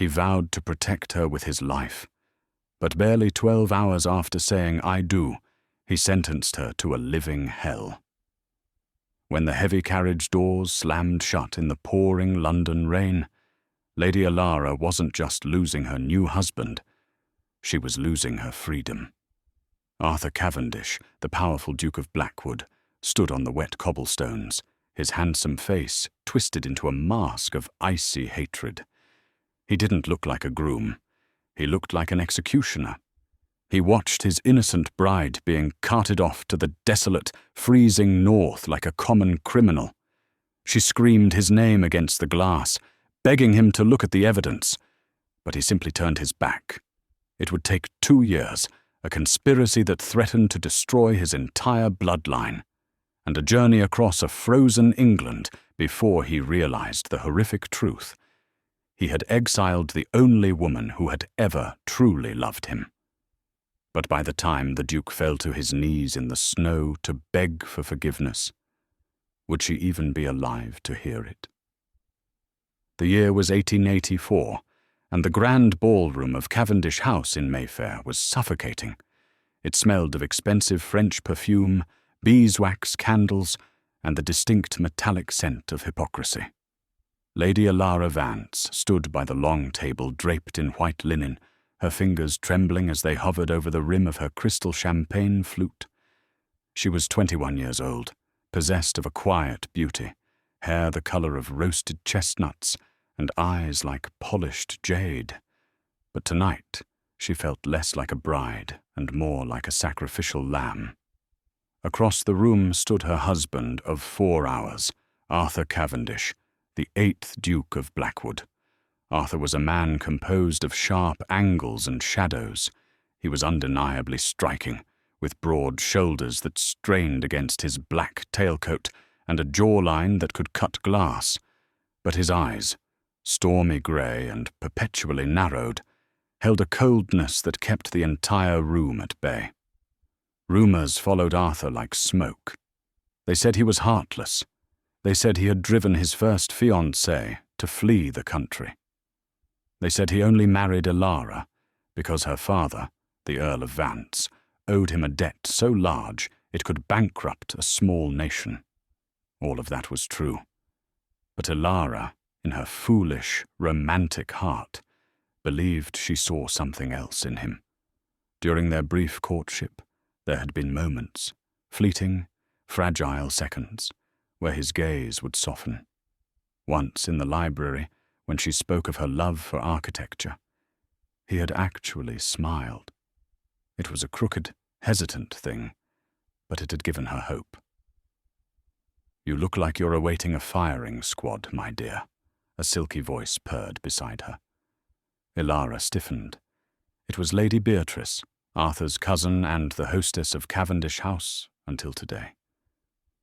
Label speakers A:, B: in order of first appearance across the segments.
A: He vowed to protect her with his life. But barely 12 hours after saying "I do," he sentenced her to a living hell. When the heavy carriage doors slammed shut in the pouring London rain, Lady Elara wasn't just losing her new husband, she was losing her freedom. Arthur Cavendish, the powerful Duke of Blackwood, stood on the wet cobblestones, his handsome face twisted into a mask of icy hatred. He didn't look like a groom. He looked like an executioner. He watched his innocent bride being carted off to the desolate, freezing north like a common criminal. She screamed his name against the glass, begging him to look at the evidence, but he simply turned his back. It would take 2 years, a conspiracy that threatened to destroy his entire bloodline, and a journey across a frozen England before he realized the horrific truth. He had exiled the only woman who had ever truly loved him. But by the time the Duke fell to his knees in the snow to beg for forgiveness, would she even be alive to hear it? The year was 1884, and the grand ballroom of Cavendish House in Mayfair was suffocating. It smelled of expensive French perfume, beeswax candles, and the distinct metallic scent of hypocrisy. Lady Elara Vance stood by the long table draped in white linen, her fingers trembling as they hovered over the rim of her crystal champagne flute. She was 21 years old, possessed of a quiet beauty, hair the color of roasted chestnuts, and eyes like polished jade. But tonight, she felt less like a bride and more like a sacrificial lamb. Across the room stood her husband of 4 hours, Arthur Cavendish, the 8th Duke of Blackwood. Arthur was a man composed of sharp angles and shadows. He was undeniably striking, with broad shoulders that strained against his black tailcoat and a jawline that could cut glass. But his eyes, stormy grey and perpetually narrowed, held a coldness that kept the entire room at bay. Rumours followed Arthur like smoke. They said he was heartless. They said he had driven his first fiancée to flee the country. They said he only married Elara because her father, the Earl of Vance, owed him a debt so large it could bankrupt a small nation. All of that was true. But Elara, in her foolish, romantic heart, believed she saw something else in him. During their brief courtship, there had been moments, fleeting, fragile seconds, where his gaze would soften. Once in the library, when she spoke of her love for architecture, he had actually smiled. It was a crooked, hesitant thing, but it had given her hope. "You look like you're awaiting a firing squad, my dear," a silky voice purred beside her. Elara stiffened. It was Lady Beatrice, Arthur's cousin and the hostess of Cavendish House until today.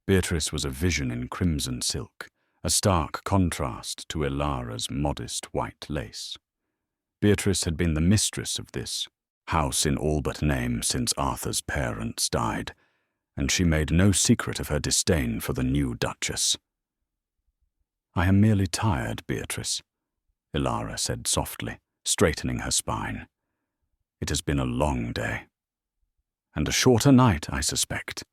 A: Beatrice was a vision in crimson silk, a stark contrast to Elara's modest white lace. Beatrice had been the mistress of this house in all but name since Arthur's parents died, and she made no secret of her disdain for the new Duchess. "I am merely tired, Beatrice," Elara said softly, straightening her spine. "It has been a long day." "And a shorter night, I suspect,"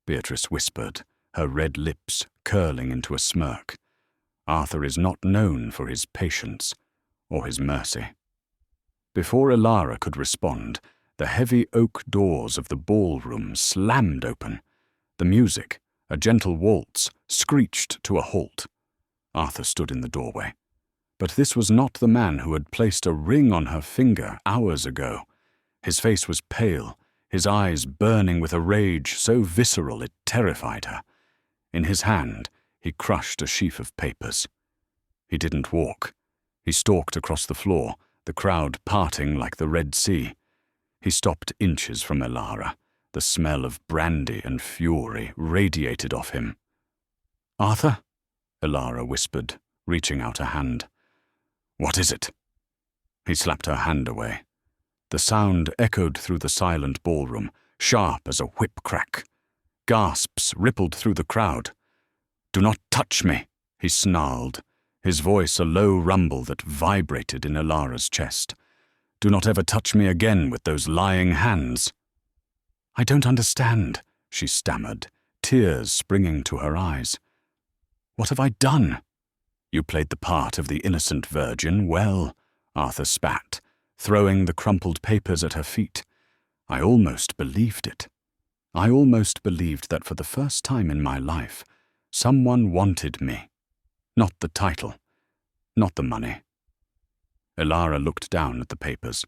A: Beatrice whispered, her red lips curling into a smirk. "Arthur is not known for his patience or his mercy." Before Elara could respond, the heavy oak doors of the ballroom slammed open. The music, a gentle waltz, screeched to a halt. Arthur stood in the doorway. But this was not the man who had placed a ring on her finger hours ago. His face was pale, his eyes burning with a rage so visceral it terrified her. In his hand, he crushed a sheaf of papers. He didn't walk. He stalked across the floor, the crowd parting like the Red Sea. He stopped inches from Elara. The smell of brandy and fury radiated off him. "Arthur?" Elara whispered, reaching out a hand. "What is it?" He slapped her hand away. The sound echoed through the silent ballroom, sharp as a whip crack. Gasps rippled through the crowd. "Do not touch me," he snarled, his voice a low rumble that vibrated in Elara's chest. "Do not ever touch me again with those lying hands." "I don't understand," she stammered, tears springing to her eyes. "What have I done?" "You played the part of the innocent virgin well," Arthur spat, throwing the crumpled papers at her feet. "I almost believed it. I almost believed that for the first time in my life, someone wanted me. Not the title, not the money." Elara looked down at the papers.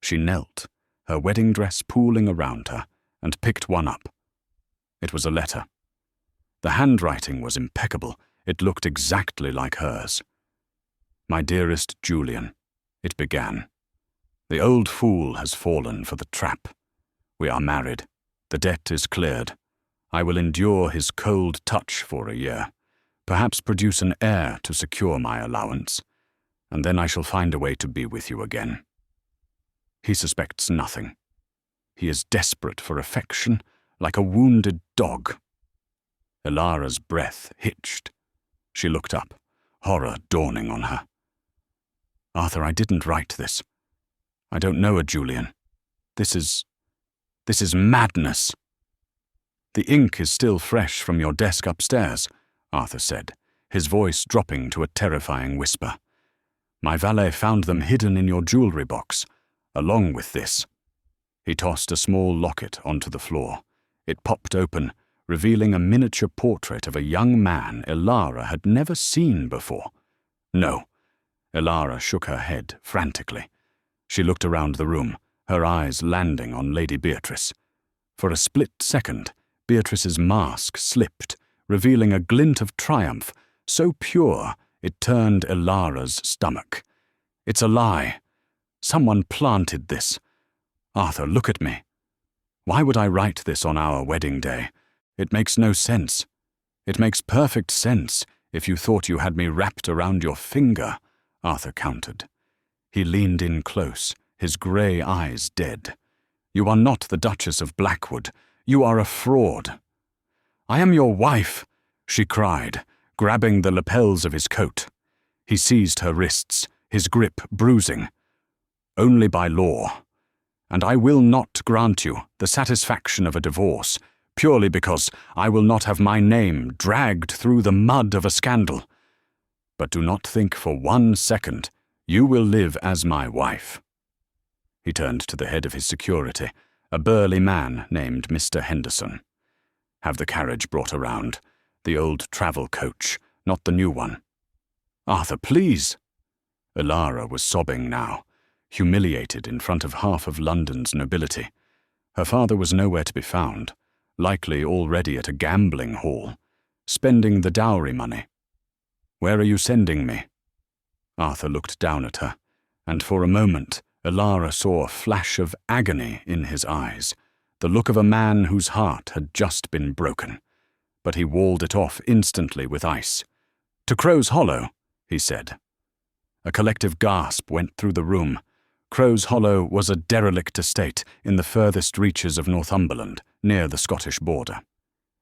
A: She knelt, her wedding dress pooling around her, and picked one up. It was a letter. The handwriting was impeccable. It looked exactly like hers. "My dearest Julian," it began. "The old fool has fallen for the trap. We are married. The debt is cleared. I will endure his cold touch for a year, perhaps produce an heir to secure my allowance, and then I shall find a way to be with you again. He suspects nothing. He is desperate for affection, like a wounded dog." Elara's breath hitched. She looked up, horror dawning on her. "Arthur, I didn't write this. I don't know a Julian. This is madness." "The ink is still fresh from your desk upstairs," Arthur said, his voice dropping to a terrifying whisper. "My valet found them hidden in your jewelry box, along with this." He tossed a small locket onto the floor. It popped open, revealing a miniature portrait of a young man Elara had never seen before. "No." Elara shook her head frantically. She looked around the room, her eyes landing on Lady Beatrice. For a split second, Beatrice's mask slipped, revealing a glint of triumph, so pure it turned Elara's stomach. "It's a lie. Someone planted this. Arthur, look at me. Why would I write this on our wedding day? It makes no sense. It makes perfect sense if you thought you had me wrapped around your finger," Arthur countered. He leaned in close, his grey eyes dead. "You are not the Duchess of Blackwood. You are a fraud." "I am your wife," she cried, grabbing the lapels of his coat. He seized her wrists, his grip bruising. "Only by law. And I will not grant you the satisfaction of a divorce, purely because I will not have my name dragged through the mud of a scandal. But do not think for 1 second you will live as my wife." He turned to the head of his security, a burly man named Mr. Henderson. "Have the carriage brought around. The old travel coach, not the new one." "Arthur, please." Elara was sobbing now, humiliated in front of half of London's nobility. Her father was nowhere to be found, likely already at a gambling hall, spending the dowry money. "Where are you sending me?" Arthur looked down at her, and for a moment Elara saw a flash of agony in his eyes, the look of a man whose heart had just been broken. But he walled it off instantly with ice. "To Crow's Hollow," he said. A collective gasp went through the room. Crow's Hollow was a derelict estate in the furthest reaches of Northumberland, near the Scottish border.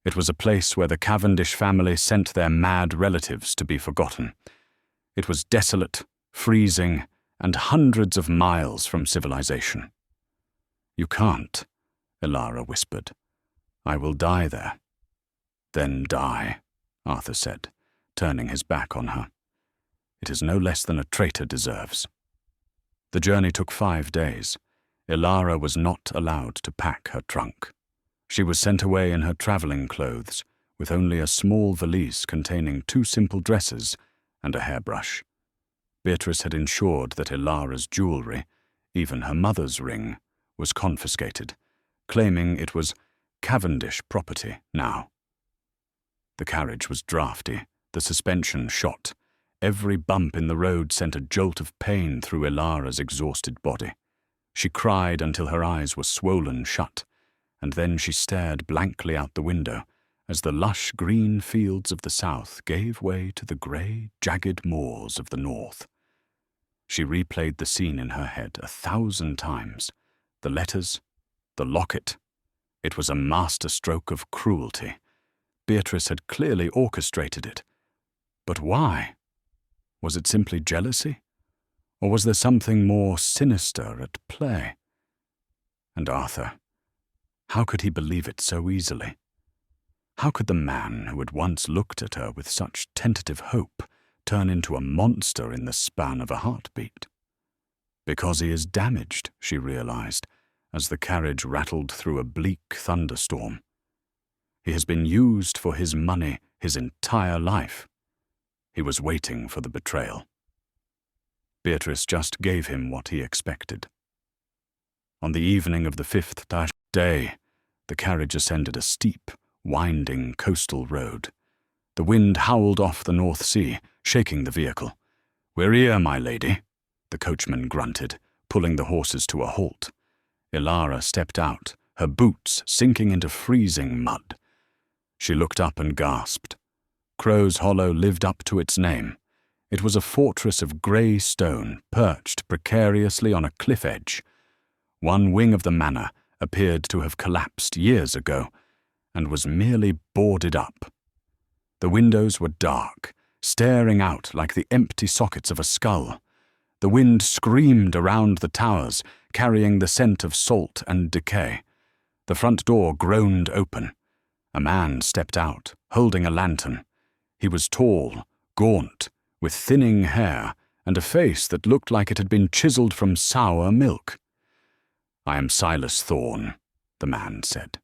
A: It was a place where the Cavendish family sent their mad relatives to be forgotten. It was desolate, freezing, and hundreds of miles from civilization. "You can't," Elara whispered. "I will die there." "Then die," Arthur said, turning his back on her. "It is no less than a traitor deserves." The journey took 5 days. Elara was not allowed to pack her trunk. She was sent away in her traveling clothes, with only a small valise containing 2 simple dresses and a hairbrush. Beatrice had ensured that Elara's jewelry, even her mother's ring, was confiscated, claiming it was Cavendish property now. The carriage was draughty, the suspension shot. Every bump in the road sent a jolt of pain through Elara's exhausted body. She cried until her eyes were swollen shut, and then she stared blankly out the window as the lush green fields of the south gave way to the grey, jagged moors of the north. She replayed the scene in her head 1,000 times. The letters, the locket. It was a masterstroke of cruelty. Beatrice had clearly orchestrated it. But why? Was it simply jealousy? Or was there something more sinister at play? And Arthur, how could he believe it so easily? How could the man who had once looked at her with such tentative hope turn into a monster in the span of a heartbeat? Because he is damaged, she realized, as the carriage rattled through a bleak thunderstorm. He has been used for his money his entire life. He was waiting for the betrayal. Beatrice just gave him what he expected. On the evening of the fifth day, the carriage ascended a steep, winding coastal road. The wind howled off the North Sea, shaking the vehicle. "We're here, my lady," the coachman grunted, pulling the horses to a halt. Elara stepped out, her boots sinking into freezing mud. She looked up and gasped. Crow's Hollow lived up to its name. It was a fortress of grey stone perched precariously on a cliff edge. One wing of the manor appeared to have collapsed years ago and was merely boarded up. The windows were dark, staring out like the empty sockets of a skull. The wind screamed around the towers, carrying the scent of salt and decay. The front door groaned open. A man stepped out, holding a lantern. He was tall, gaunt, with thinning hair and a face that looked like it had been chiseled from sour milk. "I am Silas Thorne," the man said.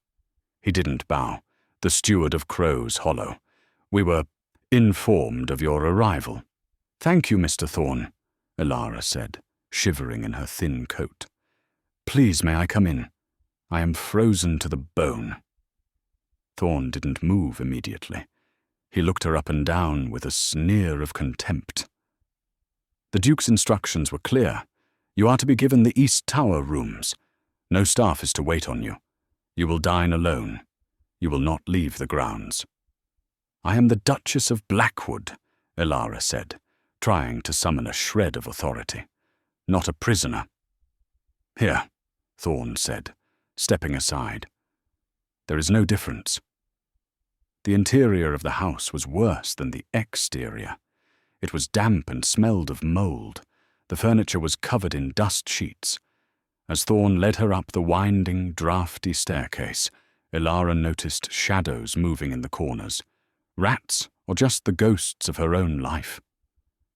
A: He didn't bow, the steward of Crow's Hollow. "We were informed of your arrival." "Thank you, Mr. Thorne," Elara said, shivering in her thin coat. "Please, may I come in? I am frozen to the bone." Thorne didn't move immediately. He looked her up and down with a sneer of contempt. "The Duke's instructions were clear. You are to be given the East Tower rooms. No staff is to wait on you. You will dine alone. You will not leave the grounds." "I am the Duchess of Blackwood," Elara said, trying to summon a shred of authority. "Not a prisoner." "Here," Thorne said, stepping aside. "There is no difference." The interior of the house was worse than the exterior. It was damp and smelled of mold. The furniture was covered in dust sheets. As Thorne led her up the winding, draughty staircase, Elara noticed shadows moving in the corners. Rats, or just the ghosts of her own life?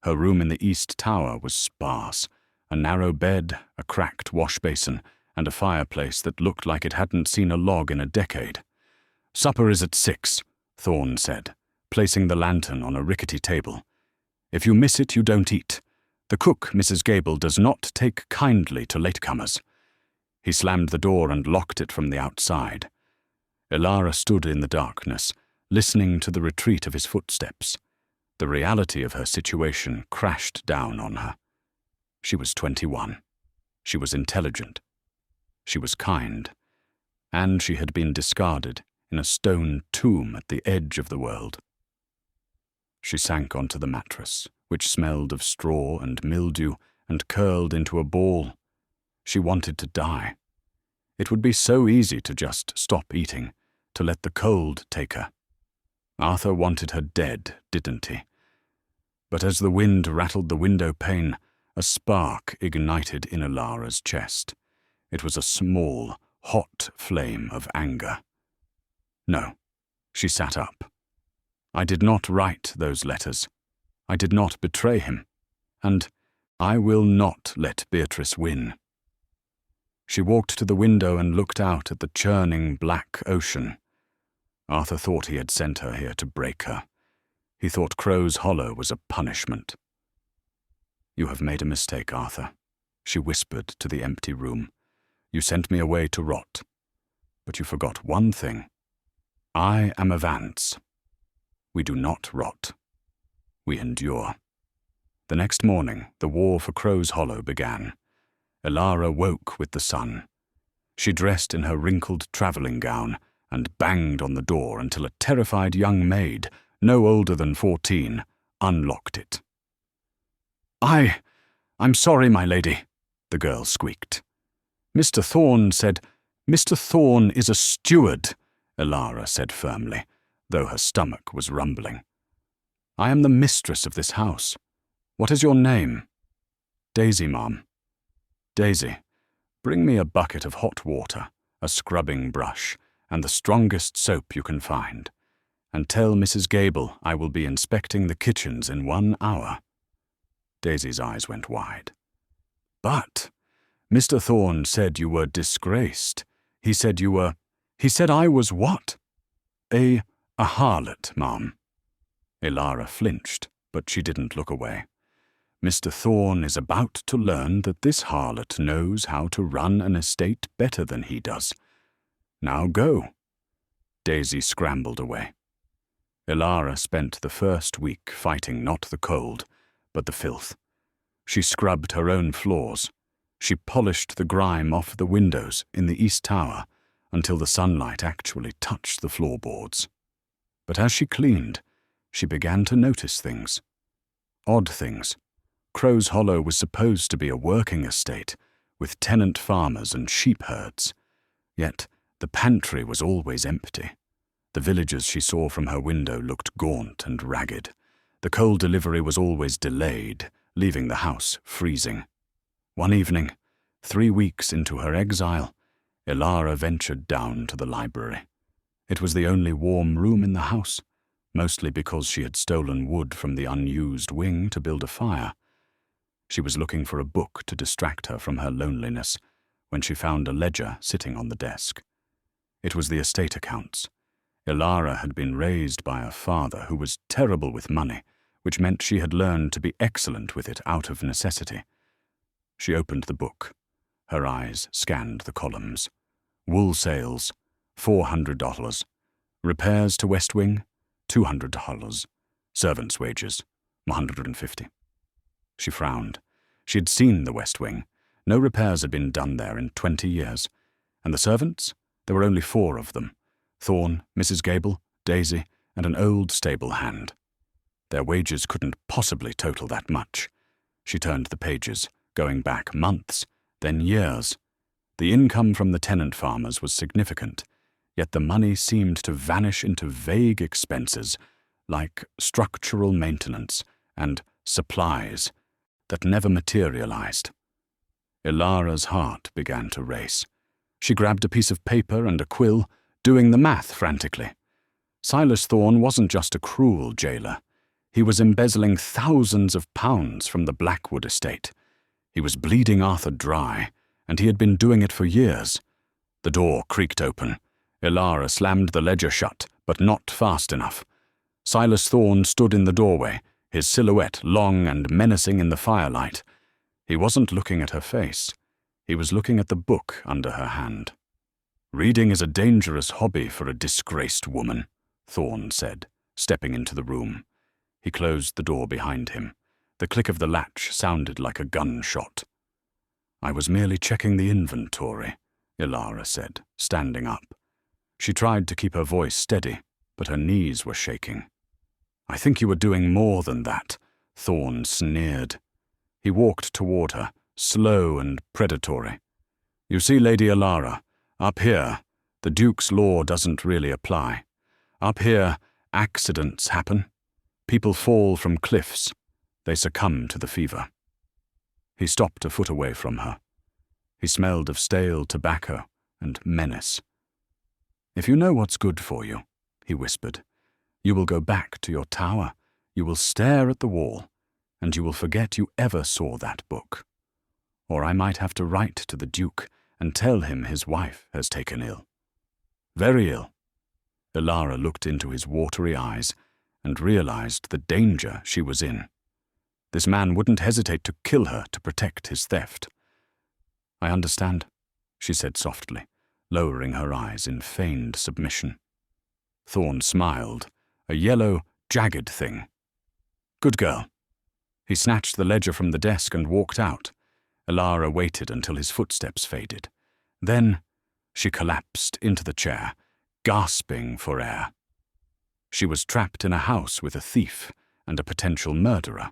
A: Her room in the East Tower was sparse. A narrow bed, a cracked wash basin, and a fireplace that looked like it hadn't seen a log in a decade. "Supper is at 6, Thorne said, placing the lantern on a rickety table. "If you miss it, you don't eat. The cook, Mrs. Gable, does not take kindly to latecomers." He slammed the door and locked it from the outside. Elara stood in the darkness, listening to the retreat of his footsteps. The reality of her situation crashed down on her. She was 21. She was intelligent. She was kind. And she had been discarded in a stone tomb at the edge of the world. She sank onto the mattress, which smelled of straw and mildew, and curled into a ball. She wanted to die. It would be so easy to just stop eating, to let the cold take her. Arthur wanted her dead, didn't he? But as the wind rattled the window pane, a spark ignited in Elara's chest. It was a small, hot flame of anger. "No," she sat up. "I did not write those letters. I did not betray him. And I will not let Beatrice win." She walked to the window and looked out at the churning black ocean. Arthur thought he had sent her here to break her. He thought Crow's Hollow was a punishment. "You have made a mistake, Arthur," she whispered to the empty room. "You sent me away to rot. But you forgot one thing. I am a Vance. We do not rot. We endure." The next morning, the war for Crow's Hollow began. Elara woke with the sun. She dressed in her wrinkled travelling gown and banged on the door until a terrified young maid, no older than 14, unlocked it. I'm sorry, my lady," the girl squeaked. "Mr. Thorne said—" "Mr. Thorne is a steward," Elara said firmly, though her stomach was rumbling. "I am the mistress of this house. What is your name? Daisy, Mom. Daisy, bring me a bucket of hot water, a scrubbing brush, and the strongest soap you can find. And tell Mrs. Gable I will be inspecting the kitchens in 1 hour. Daisy's eyes went wide. But Mr. Thorne said you were disgraced. He said I was what? A harlot, Mom. Elara flinched, but she didn't look away. Mr. Thorne is about to learn that this harlot knows how to run an estate better than he does. Now go. Daisy scrambled away. Elara spent the first week fighting not the cold, but the filth. She scrubbed her own floors. She polished the grime off the windows in the East Tower until the sunlight actually touched the floorboards. But as she cleaned, she began to notice things. Odd things. Crow's Hollow was supposed to be a working estate, with tenant farmers and sheep herds. Yet the pantry was always empty. The villagers she saw from her window looked gaunt and ragged. The coal delivery was always delayed, leaving the house freezing. One evening, 3 weeks into her exile, Elara ventured down to the library. It was the only warm room in the house, mostly because she had stolen wood from the unused wing to build a fire. She was looking for a book to distract her from her loneliness when she found a ledger sitting on the desk. It was the estate accounts. Elara had been raised by a father who was terrible with money, which meant she had learned to be excellent with it out of necessity. She opened the book. Her eyes scanned the columns. Wool sales, $400. Repairs to West Wing, $200. Servants' wages, $150. She frowned. She had seen the West Wing. No repairs had been done there in 20 years. And the servants? There were only 4 of them. Thorne, Mrs. Gable, Daisy, and an old stable hand. Their wages couldn't possibly total that much. She turned the pages, going back months, then years. The income from the tenant farmers was significant, yet the money seemed to vanish into vague expenses, like structural maintenance and supplies, that never materialized. Elara's heart began to race. She grabbed a piece of paper and a quill, doing the math frantically. Silas Thorne wasn't just a cruel jailer. He was embezzling thousands of pounds from the Blackwood estate. He was bleeding Arthur dry, and he had been doing it for years. The door creaked open. Elara slammed the ledger shut, but not fast enough. Silas Thorne stood in the doorway, his silhouette long and menacing in the firelight. He wasn't looking at her face. He was looking at the book under her hand. "Reading is a dangerous hobby for a disgraced woman," Thorne said, stepping into the room. He closed the door behind him. The click of the latch sounded like a gunshot. "I was merely checking the inventory," Elara said, standing up. She tried to keep her voice steady, but her knees were shaking. "I think you were doing more than that," Thorne sneered. He walked toward her, slow and predatory. "You see, Lady Elara, up here, the Duke's law doesn't really apply. Up here, accidents happen. People fall from cliffs. They succumb to the fever." He stopped a foot away from her. He smelled of stale tobacco and menace. "If you know what's good for you," he whispered, "you will go back to your tower, you will stare at the wall, and you will forget you ever saw that book. Or I might have to write to the Duke and tell him his wife has taken ill. Very ill." Elara looked into his watery eyes and realized the danger she was in. This man wouldn't hesitate to kill her to protect his theft. "I understand," she said softly, lowering her eyes in feigned submission. Thorne smiled, a yellow, jagged thing. "Good girl." He snatched the ledger from the desk and walked out. Elara waited until his footsteps faded. Then she collapsed into the chair, gasping for air. She was trapped in a house with a thief and a potential murderer.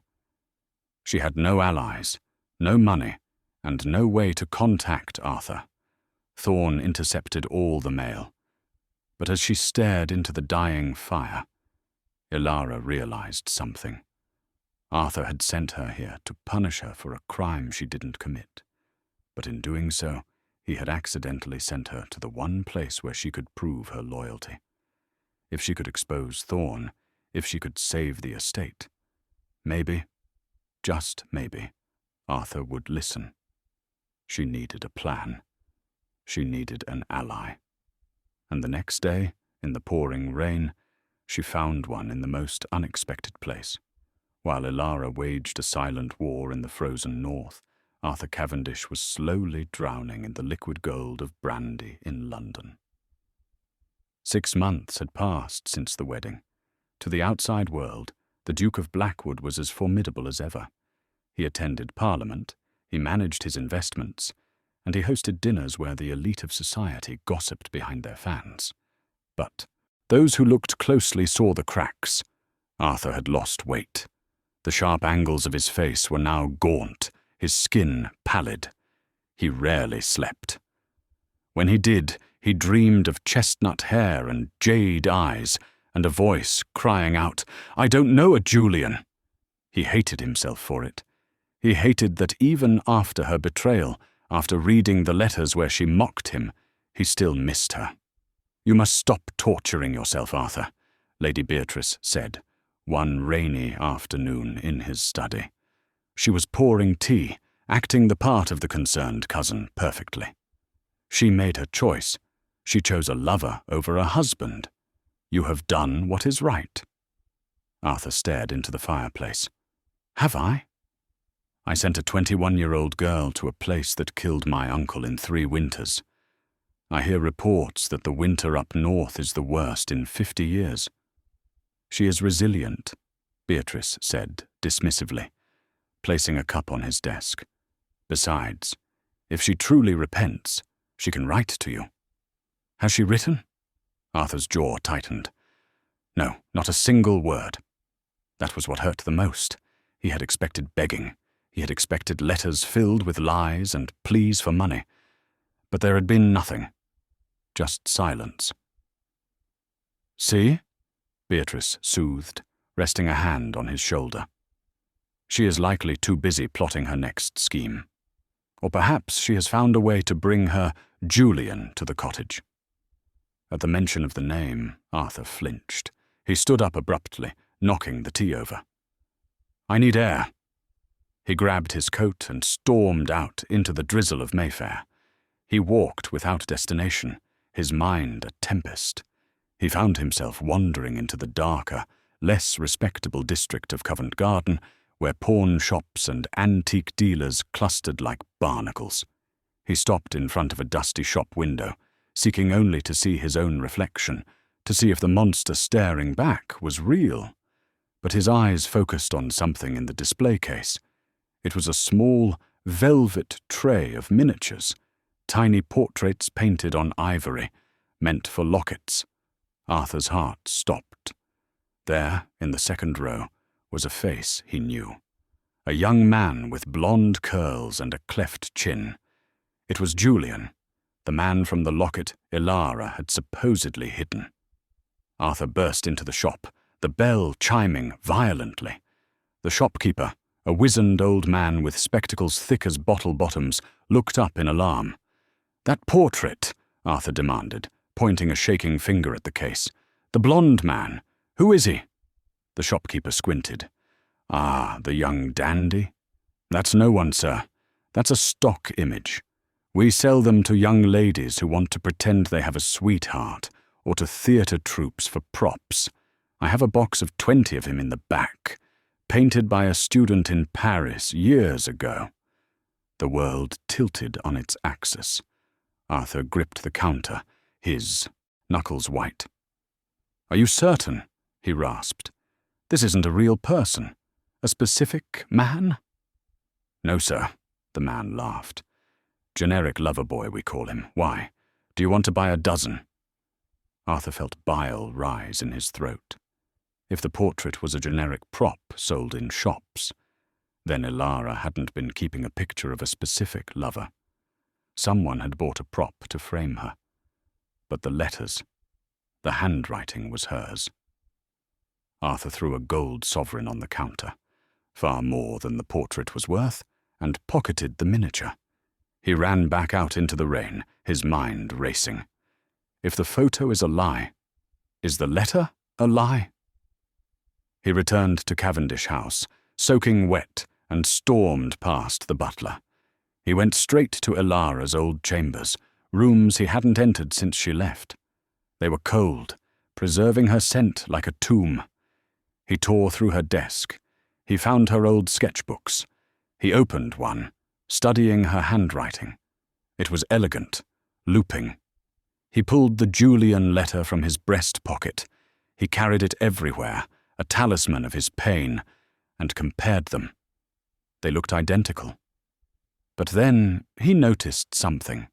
A: She had no allies, no money, and no way to contact Arthur. Thorne intercepted all the mail. But as she stared into the dying fire, Elara realized something. Arthur had sent her here to punish her for a crime she didn't commit. But in doing so, he had accidentally sent her to the one place where she could prove her loyalty. If she could expose Thorn, if she could save the estate, maybe, just maybe, Arthur would listen. She needed a plan. She needed an ally. And the next day, in the pouring rain, she found one in the most unexpected place. While Elara waged a silent war in the frozen north, Arthur Cavendish was slowly drowning in the liquid gold of brandy in London. 6 months had passed since the wedding. To the outside world, the Duke of Blackwood was as formidable as ever. He attended Parliament, he managed his investments, and he hosted dinners where the elite of society gossiped behind their fans. But those who looked closely saw the cracks. Arthur had lost weight. The sharp angles of his face were now gaunt, his skin pallid. He rarely slept. When he did, he dreamed of chestnut hair and jade eyes, and a voice crying out, "I don't know a Julian." He hated himself for it. He hated that even after her betrayal, after reading the letters where she mocked him, he still missed her. "You must stop torturing yourself, Arthur," Lady Beatrice said, one rainy afternoon in his study. She was pouring tea, acting the part of the concerned cousin perfectly. She made her choice. She chose a lover over a husband. You have done what is right. Arthur stared into the fireplace. Have I? I sent a 21-year-old girl to a place that killed my uncle in 3 winters. I hear reports that the winter up north is the worst in 50 years. She is resilient, Beatrice said dismissively, placing a cup on his desk. Besides, if she truly repents, she can write to you. Has she written? Arthur's jaw tightened. No, not a single word. That was what hurt the most. He had expected begging. He had expected letters filled with lies and pleas for money. But there had been nothing. Just silence. See? Beatrice soothed, resting a hand on his shoulder. She is likely too busy plotting her next scheme. Or perhaps she has found a way to bring her Julian to the cottage. At the mention of the name, Arthur flinched. He stood up abruptly, knocking the tea over. I need air. He grabbed his coat and stormed out into the drizzle of Mayfair. He walked without destination, his mind a tempest. He found himself wandering into the darker, less respectable district of Covent Garden, where pawn shops and antique dealers clustered like barnacles. He stopped in front of a dusty shop window, seeking only to see his own reflection, to see if the monster staring back was real. But his eyes focused on something in the display case. It was a small, velvet tray of miniatures, tiny portraits painted on ivory, meant for lockets. Arthur's heart stopped. There, in the second row, was a face he knew. A young man with blonde curls and a cleft chin. It was Julian, the man from the locket Elara had supposedly hidden. Arthur burst into the shop, the bell chiming violently. The shopkeeper, a wizened old man with spectacles thick as bottle bottoms, looked up in alarm. That portrait, Arthur demanded, pointing a shaking finger at the case. The blonde man. Who is he? The shopkeeper squinted. Ah, the young dandy? That's no one, sir. That's a stock image. We sell them to young ladies who want to pretend they have a sweetheart, or to theatre troupes for props. I have a box of 20 of him in the back, painted by a student in Paris years ago. The world tilted on its axis. Arthur gripped the counter, his knuckles white. Are you certain? He rasped. This isn't a real person. A specific man? No, sir, the man laughed. Generic lover boy, we call him. Why? Do you want to buy a dozen? Arthur felt bile rise in his throat. If the portrait was a generic prop sold in shops, then Elara hadn't been keeping a picture of a specific lover. Someone had bought a prop to frame her. But the letters, the handwriting was hers. Arthur threw a gold sovereign on the counter. far more than the portrait was worth, and pocketed the miniature. He ran back out into the rain, his mind racing. If the photo is a lie, is the letter a lie? He returned to Cavendish House, soaking wet, and stormed past the butler. He went straight to Elara's old chambers, rooms he hadn't entered since she left. They were cold, preserving her scent like a tomb. He tore through her desk. He found her old sketchbooks. He opened one, studying her handwriting. It was elegant, looping. He pulled the Julian letter from his breast pocket. He carried it everywhere, a talisman of his pain, and compared them. They looked identical. But then he noticed something.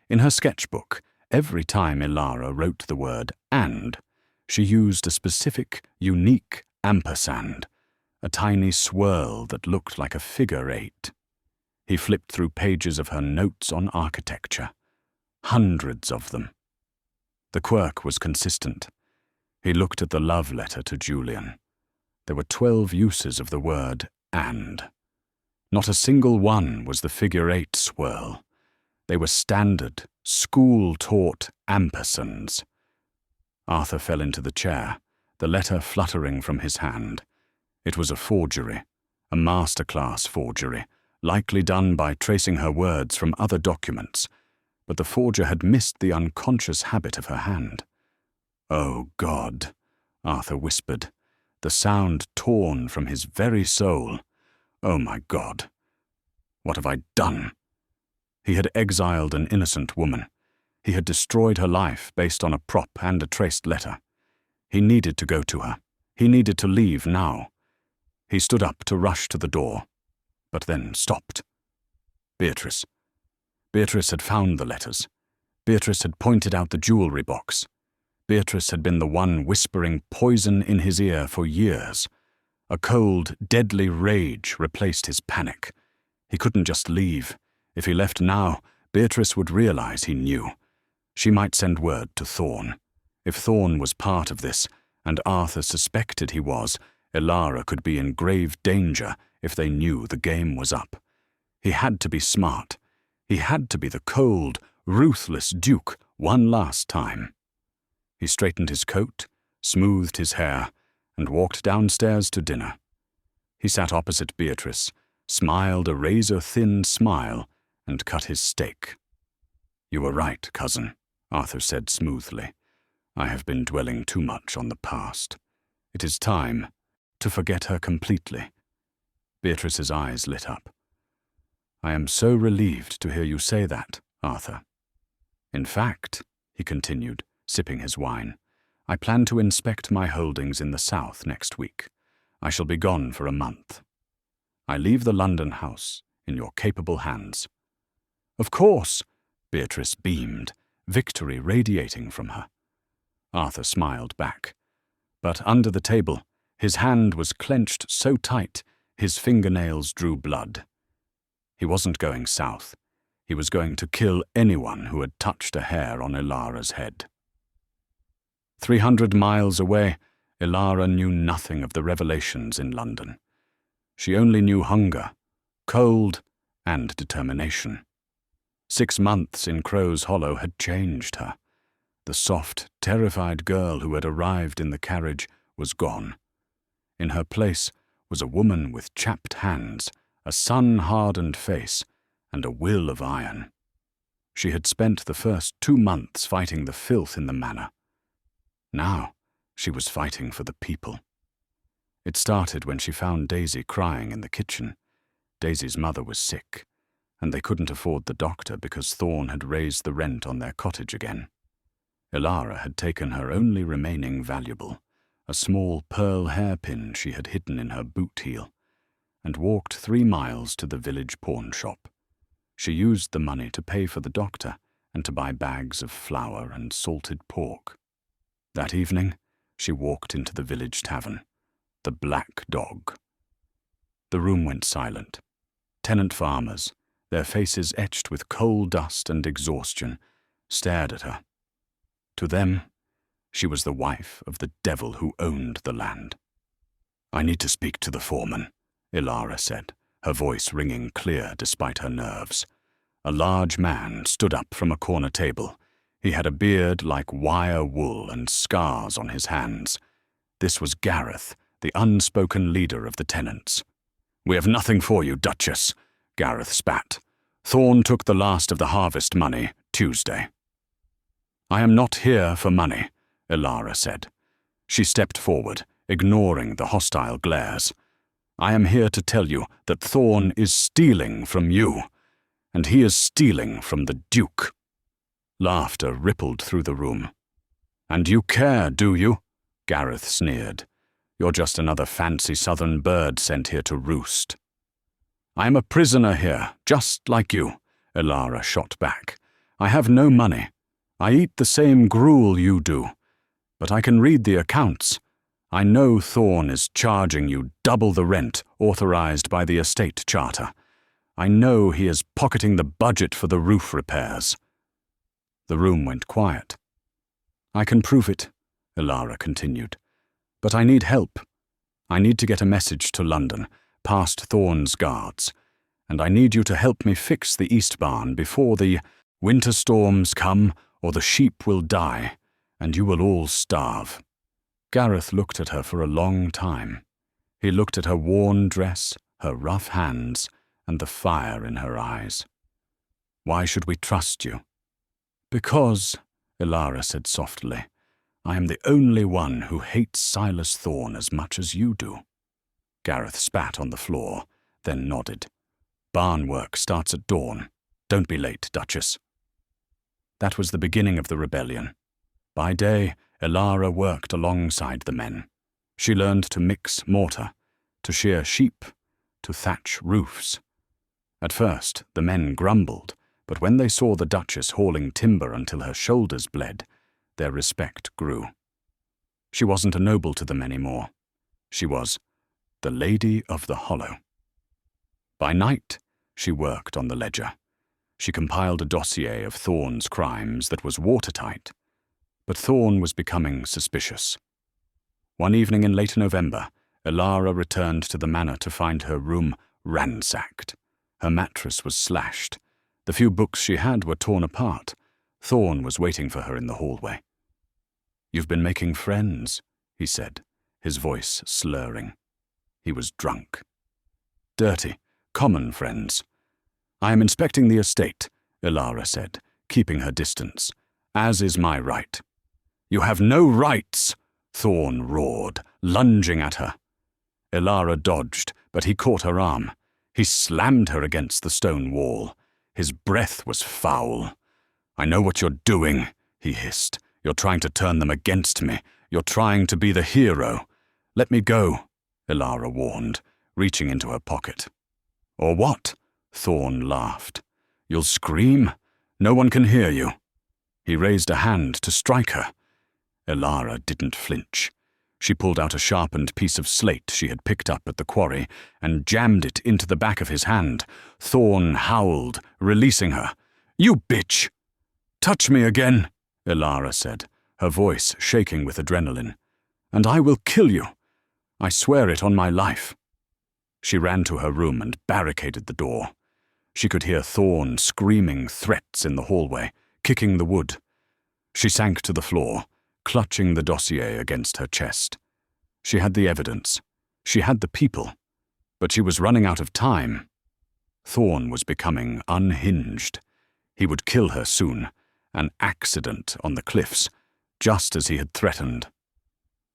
A: In her sketchbook, every time Elara wrote the word "and," she used a specific, unique ampersand, a tiny swirl that looked like a figure 8. He flipped through pages of her notes on architecture. Hundreds of them. The quirk was consistent. He looked at the love letter to Julian. There were 12 uses of the word "and." Not a single one was the figure 8 swirl. They were standard, school-taught ampersands. Arthur fell into the chair, the letter fluttering from his hand. It was a forgery, a masterclass forgery, likely done by tracing her words from other documents, but the forger had missed the unconscious habit of her hand. "Oh, God," Arthur whispered, the sound torn from his very soul. "Oh, my God. What have I done?" He had exiled an innocent woman. He had destroyed her life based on a prop and a traced letter. He needed to go to her. He needed to leave now. He stood up to rush to the door, but then stopped. Beatrice. Beatrice had found the letters. Beatrice had pointed out the jewelry box. Beatrice had been the one whispering poison in his ear for years. A cold, deadly rage replaced his panic. He couldn't just leave. If he left now, Beatrice would realize he knew. She might send word to Thorn. If Thorn was part of this, and Arthur suspected he was, Elara could be in grave danger if they knew the game was up. He had to be smart. He had to be the cold, ruthless Duke one last time. He straightened his coat, smoothed his hair, and walked downstairs to dinner. He sat opposite Beatrice, smiled a razor-thin smile, and cut his steak. "You were right, cousin," Arthur said smoothly. "I have been dwelling too much on the past. It is time to forget her completely." Beatrice's eyes lit up. "I am so relieved to hear you say that, Arthur. In fact," he continued, sipping his wine, "I plan to inspect my holdings in the south next week. I shall be gone for a month. I leave the London house in your capable hands." "Of course," Beatrice beamed, victory radiating from her. Arthur smiled back. But under the table, his hand was clenched so tight, his fingernails drew blood. He wasn't going south. He was going to kill anyone who had touched a hair on Elara's head. 300 miles away, Elara knew nothing of the revelations in London. She only knew hunger, cold, and determination. 6 months in Crow's Hollow had changed her. The soft, terrified girl who had arrived in the carriage was gone. In her place was a woman with chapped hands, a sun-hardened face, and a will of iron. She had spent the first 2 months fighting the filth in the manor. Now she was fighting for the people. It started when she found Daisy crying in the kitchen. Daisy's mother was sick, and they couldn't afford the doctor because Thorn had raised the rent on their cottage again. Elara had taken her only remaining valuable, a small pearl hairpin she had hidden in her boot heel, and walked 3 miles to the village pawn shop. She used the money to pay for the doctor and to buy bags of flour and salted pork. That evening, she walked into the village tavern, the Black Dog. The room went silent. Tenant farmers, their faces etched with coal dust and exhaustion, stared at her. To them, she was the wife of the devil who owned the land. "I need to speak to the foreman," Elara said, her voice ringing clear despite her nerves. A large man stood up from a corner table. He had a beard like wire wool and scars on his hands. This was Gareth, the unspoken leader of the tenants. "We have nothing for you, Duchess," Gareth spat. "Thorn took the last of the harvest money Tuesday." "I am not here for money," Elara said. She stepped forward, ignoring the hostile glares. "I am here to tell you that Thorn is stealing from you, and he is stealing from the Duke." Laughter rippled through the room. "And you care, do you?" Gareth sneered. "You're just another fancy southern bird sent here to roost." "I am a prisoner here, just like you," Elara shot back. "I have no money. I eat the same gruel you do. But I can read the accounts. I know Thorn is charging you double the rent authorized by the estate charter. I know he is pocketing the budget for the roof repairs." The room went quiet. "I can prove it," Elara continued. "But I need help. I need to get a message to London, past Thorn's guards, and I need you to help me fix the East Barn before the winter storms come, or the sheep will die, and you will all starve." Gareth looked at her for a long time. He looked at her worn dress, her rough hands, and the fire in her eyes. "Why should we trust you?" "Because," Elara said softly, "I am the only one who hates Silas Thorn as much as you do." Gareth spat on the floor, then nodded. "Barn work starts at dawn. Don't be late, Duchess." That was the beginning of the rebellion. By day, Elara worked alongside the men. She learned to mix mortar, to shear sheep, to thatch roofs. At first, the men grumbled, but when they saw the Duchess hauling timber until her shoulders bled, their respect grew. She wasn't a noble to them anymore. She was the Lady of the Hollow. By night, she worked on the ledger. She compiled a dossier of Thorn's crimes that was watertight. But Thorn was becoming suspicious. One evening in late November, Elara returned to the manor to find her room ransacked. Her mattress was slashed. The few books she had were torn apart. Thorn was waiting for her in the hallway. "You've been making friends," he said, his voice slurring. He was drunk. "Dirty, common friends." "I am inspecting the estate," Elara said, keeping her distance, "as is my right." "You have no rights," Thorn roared, lunging at her. Elara dodged, but he caught her arm. He slammed her against the stone wall. His breath was foul. "I know what you're doing," he hissed. "You're trying to turn them against me. You're trying to be the hero." "Let me go," Elara warned, reaching into her pocket. "Or what?" Thorn laughed. "You'll scream? No one can hear you." He raised a hand to strike her. Elara didn't flinch. She pulled out a sharpened piece of slate she had picked up at the quarry and jammed it into the back of his hand. Thorn howled, releasing her. "You bitch!" "Touch me again," Elara said, her voice shaking with adrenaline. "And I will kill you. I swear it on my life." She ran to her room and barricaded the door. She could hear Thorn screaming threats in the hallway, kicking the wood. She sank to the floor, clutching the dossier against her chest. She had the evidence. She had the people. But she was running out of time. Thorn was becoming unhinged. He would kill her soon, an accident on the cliffs, just as he had threatened.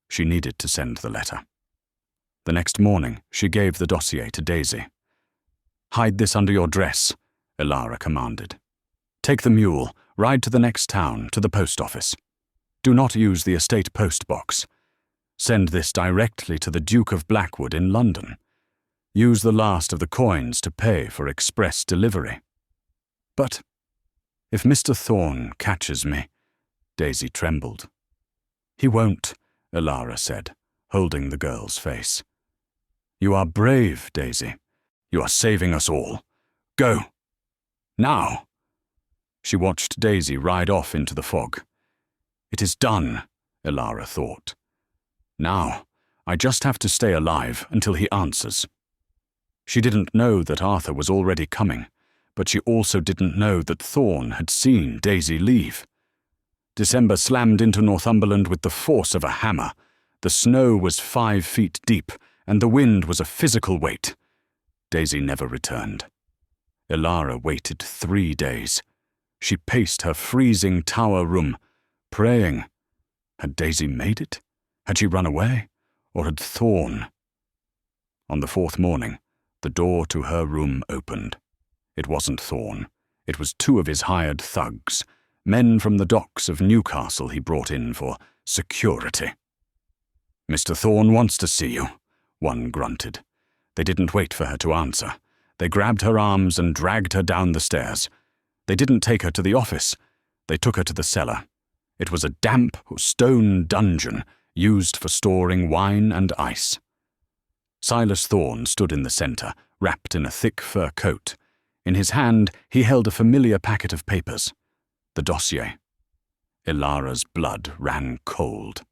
A: She needed to send the letter. The next morning, she gave the dossier to Daisy. "Hide this under your dress," Elara commanded. "Take the mule, ride to the next town, to the post office. Do not use the estate post box. Send this directly to the Duke of Blackwood in London. Use the last of the coins to pay for express delivery." "But if Mr. Thorn catches me," Daisy trembled. "He won't," Elara said, holding the girl's face. "You are brave, Daisy. You are saving us all. Go. Now." She watched Daisy ride off into the fog. "It is done," Elara thought. "Now, I just have to stay alive until he answers." She didn't know that Arthur was already coming, but she also didn't know that Thorn had seen Daisy leave. December slammed into Northumberland with the force of a hammer. The snow was 5 feet deep, and the wind was a physical weight. Daisy never returned. Elara waited 3 days. She paced her freezing tower room, praying. Had Daisy made it? Had she run away? Or had Thorn? On the 4th morning, the door to her room opened. It wasn't Thorn. It was 2 of his hired thugs, men from the docks of Newcastle he brought in for security. "Mr. Thorn wants to see you," one grunted. They didn't wait for her to answer. They grabbed her arms and dragged her down the stairs. They didn't take her to the office. They took her to the cellar. It was a damp stone dungeon used for storing wine and ice. Silas Thorn stood in the center, wrapped in a thick fur coat. In his hand, he held a familiar packet of papers. The dossier. Elara's blood ran cold.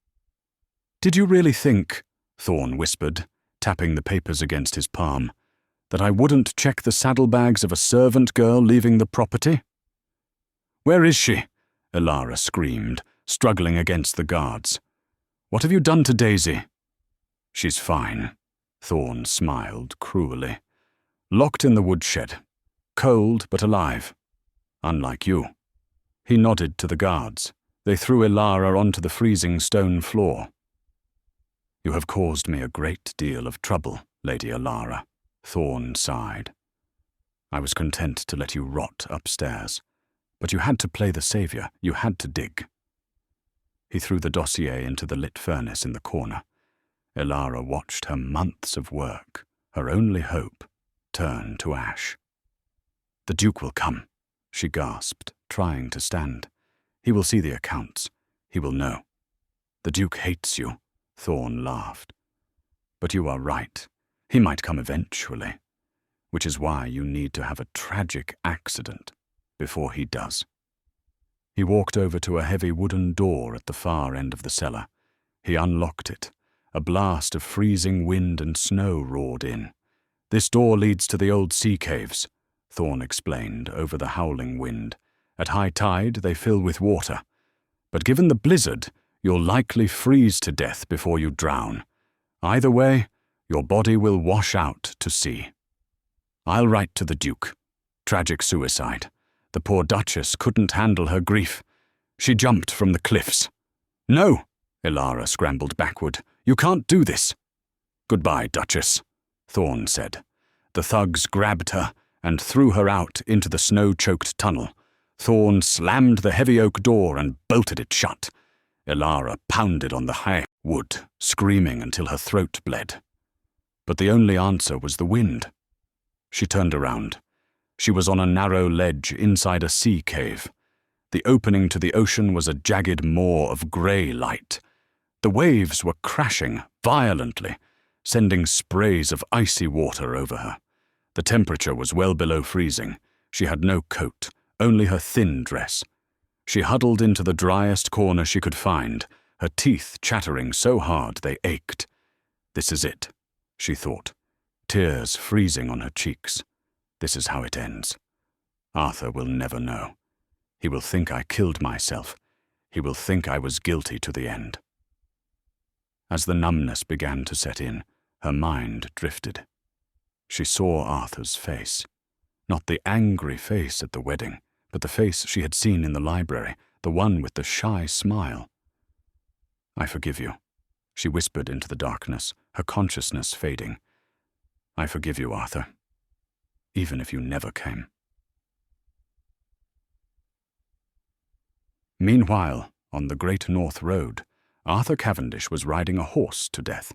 A: "Did you really think," Thorn whispered, tapping the papers against his palm, "that I wouldn't check the saddlebags of a servant girl leaving the property?" "Where is she?" Elara screamed, struggling against the guards. "What have you done to Daisy?" "She's fine," Thorn smiled cruelly. "Locked in the woodshed. Cold but alive. Unlike you." He nodded to the guards. They threw Elara onto the freezing stone floor. "You have caused me a great deal of trouble, Lady Elara," Thorn sighed. "I was content to let you rot upstairs, but you had to play the savior, you had to dig." He threw the dossier into the lit furnace in the corner. Elara watched her months of work, her only hope, turn to ash. "The Duke will come," she gasped, trying to stand. "He will see the accounts. He will know." "The Duke hates you," Thorn laughed. "But you are right. He might come eventually, which is why you need to have a tragic accident before he does." He walked over to a heavy wooden door at the far end of the cellar. He unlocked it. A blast of freezing wind and snow roared in. "This door leads to the old sea caves," Thorn explained over the howling wind. "At high tide, they fill with water. But given the blizzard, you'll likely freeze to death before you drown. Either way, your body will wash out to sea. I'll write to the Duke. Tragic suicide. The poor Duchess couldn't handle her grief. She jumped from the cliffs." "No!" Elara scrambled backward. "You can't do this." "Goodbye, Duchess," Thorn said. The thugs grabbed her and threw her out into the snow-choked tunnel. Thorn slammed the heavy oak door and bolted it shut. Elara pounded on the high wood, screaming until her throat bled. But the only answer was the wind. She turned around. She was on a narrow ledge inside a sea cave. The opening to the ocean was a jagged maw of grey light. The waves were crashing violently, sending sprays of icy water over her. The temperature was well below freezing. She had no coat, only her thin dress. She huddled into the driest corner she could find, her teeth chattering so hard they ached. "This is it," she thought, tears freezing on her cheeks. "This is how it ends. Arthur will never know. He will think I killed myself. He will think I was guilty to the end." As the numbness began to set in, her mind drifted. She saw Arthur's face. Not the angry face at the wedding, but the face she had seen in the library, the one with the shy smile. "I forgive you," she whispered into the darkness, her consciousness fading. "I forgive you, Arthur, even if you never came." Meanwhile, on the Great North Road, Arthur Cavendish was riding a horse to death.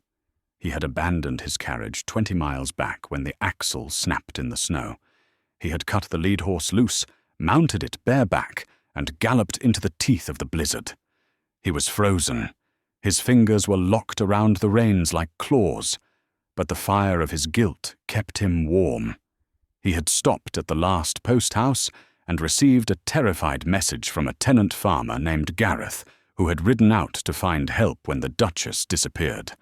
A: He had abandoned his carriage 20 miles back when the axle snapped in the snow. He had cut the lead horse loose, mounted it bareback, and galloped into the teeth of the blizzard. He was frozen. His fingers were locked around the reins like claws, but the fire of his guilt kept him warm. He had stopped at the last post house and received a terrified message from a tenant farmer named Gareth, who had ridden out to find help when the Duchess disappeared.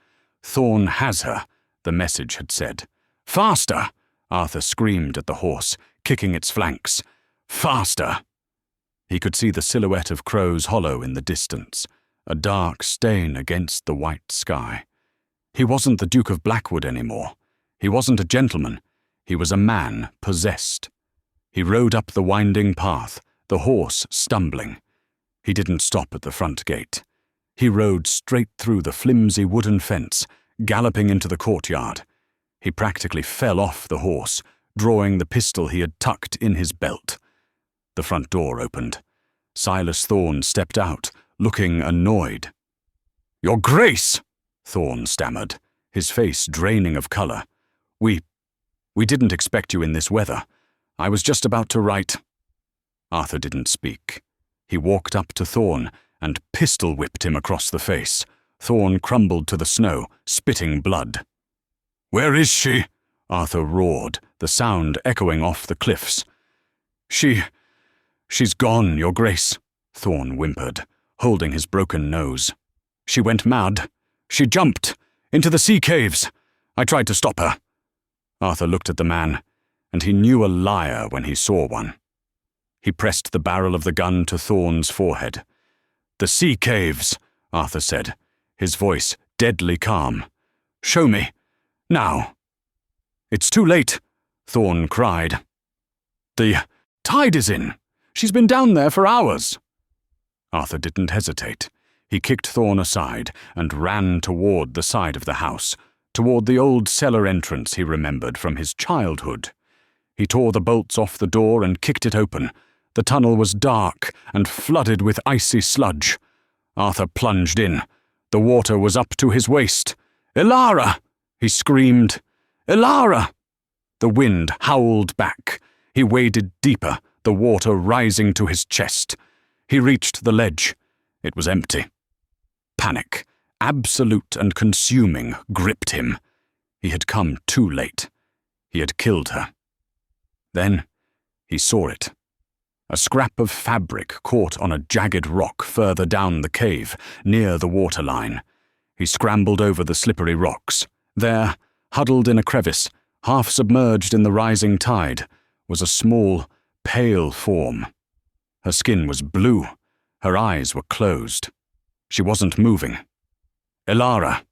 A: "Thorn has her," the message had said. "Faster!" Arthur screamed at the horse, kicking its flanks. "Faster!" He could see the silhouette of Crow's Hollow in the distance, a dark stain against the white sky. He wasn't the Duke of Blackwood anymore. He wasn't a gentleman. He was a man possessed. He rode up the winding path, the horse stumbling. He didn't stop at the front gate. He rode straight through the flimsy wooden fence, galloping into the courtyard. He practically fell off the horse, drawing the pistol he had tucked in his belt. The front door opened. Silas Thorne stepped out, looking annoyed. "Your Grace!" Thorne stammered, his face draining of colour. We didn't expect you in this weather. I was just about to write." Arthur didn't speak. He walked up to Thorne and pistol-whipped him across the face. Thorne crumbled to the snow, spitting blood. "Where is she?" Arthur roared, the sound echoing off the cliffs. She's gone, Your Grace," Thorne whimpered, holding his broken nose. "She went mad. She jumped into the sea caves. I tried to stop her." Arthur looked at the man, and he knew a liar when he saw one. He pressed the barrel of the gun to Thorne's forehead. "The sea caves," Arthur said, his voice deadly calm. "Show me. Now." "It's too late," Thorne cried. "The tide is in. She's been down there for hours." Arthur didn't hesitate. He kicked Thorne aside and ran toward the side of the house, toward the old cellar entrance he remembered from his childhood. He tore the bolts off the door and kicked it open. The tunnel was dark and flooded with icy sludge. Arthur plunged in. The water was up to his waist. "Elara!" he screamed. "Elara!" The wind howled back. He waded deeper, the water rising to his chest. He reached the ledge. It was empty. Panic, absolute and consuming, gripped him. He had come too late. He had killed her. Then he saw it. A scrap of fabric caught on a jagged rock further down the cave, near the waterline. He scrambled over the slippery rocks. There, huddled in a crevice, half submerged in the rising tide, was a small, pale form. Her skin was blue. Her eyes were closed. She wasn't moving. "Elara!"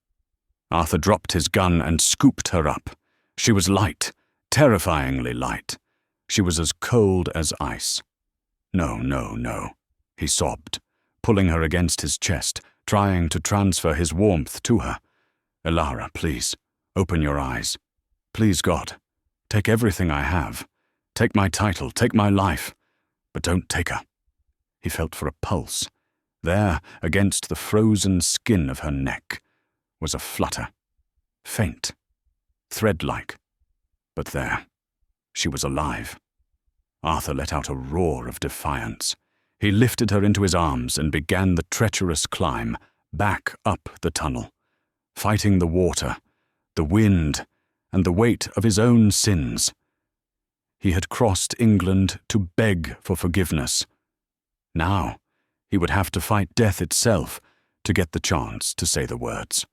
A: Arthur dropped his gun and scooped her up. She was light, terrifyingly light. She was as cold as ice. "No, no, no," he sobbed, pulling her against his chest, trying to transfer his warmth to her. "Elara, please, open your eyes. Please, God, take everything I have. Take my title, take my life, but don't take her." He felt for a pulse. There, against the frozen skin of her neck, was a flutter. Faint, thread-like. But there, she was alive. Arthur let out a roar of defiance. He lifted her into his arms and began the treacherous climb, back up the tunnel, fighting the water, the wind, and the weight of his own sins. He had crossed England to beg for forgiveness. Now, he would have to fight death itself to get the chance to say the words.